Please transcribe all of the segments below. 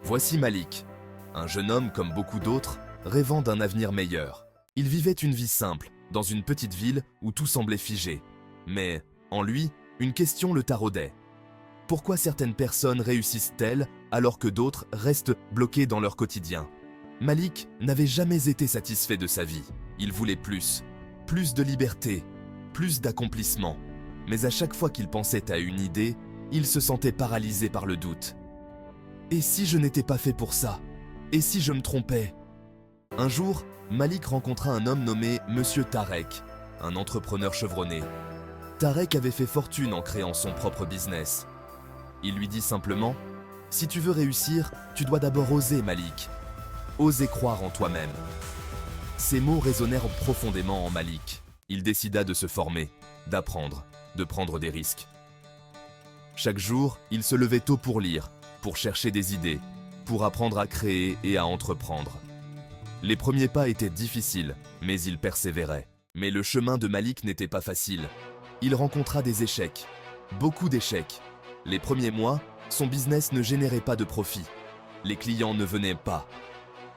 Voici Malik, un jeune homme comme beaucoup d'autres, rêvant d'un avenir meilleur. Il vivait une vie simple, dans une petite ville où tout semblait figé. Mais, en lui, une question le taraudait. Pourquoi certaines personnes réussissent-elles alors que d'autres restent bloquées dans leur quotidien? Malik n'avait jamais été satisfait de sa vie. Il voulait plus de liberté, plus d'accomplissement. Mais à chaque fois qu'il pensait à une idée, il se sentait paralysé par le doute. Et si je n'étais pas fait pour ça? Et si je me trompais? Un jour, Malik rencontra un homme nommé Monsieur Tarek, un entrepreneur chevronné. Tarek avait fait fortune en créant son propre business. Il lui dit simplement « Si tu veux réussir, tu dois d'abord oser, Malik. Oser croire en toi-même. » Ces mots résonnèrent profondément en Malik. Il décida de se former, d'apprendre, de prendre des risques. Chaque jour, il se levait tôt pour lire, pour chercher des idées, pour apprendre à créer et à entreprendre. Les premiers pas étaient difficiles, mais il persévérait. Mais le chemin de Malik n'était pas facile. Il rencontra des échecs, beaucoup d'échecs. Les premiers mois, son business ne générait pas de profit. Les clients ne venaient pas.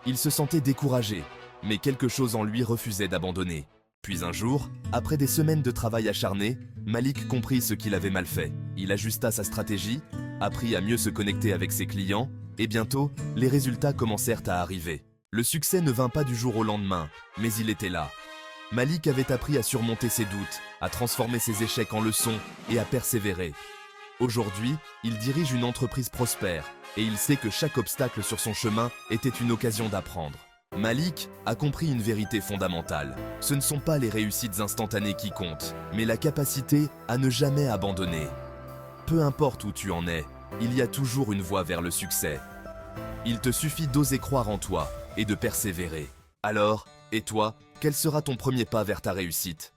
Il se sentait découragé, mais quelque chose en lui refusait d'abandonner. Puis un jour, après des semaines de travail acharné, Malik comprit ce qu'il avait mal fait. Il ajusta sa stratégie, apprit à mieux se connecter avec ses clients, et bientôt, les résultats commencèrent à arriver. Le succès ne vint pas du jour au lendemain, mais il était là. Malik avait appris à surmonter ses doutes, à transformer ses échecs en leçons et à persévérer. Aujourd'hui, il dirige une entreprise prospère et il sait que chaque obstacle sur son chemin était une occasion d'apprendre. Malik a compris une vérité fondamentale. Ce ne sont pas les réussites instantanées qui comptent, mais la capacité à ne jamais abandonner. Peu importe où tu en es, il y a toujours une voie vers le succès. Il te suffit d'oser croire en toi et de persévérer. Alors, et toi, quel sera ton premier pas vers ta réussite ?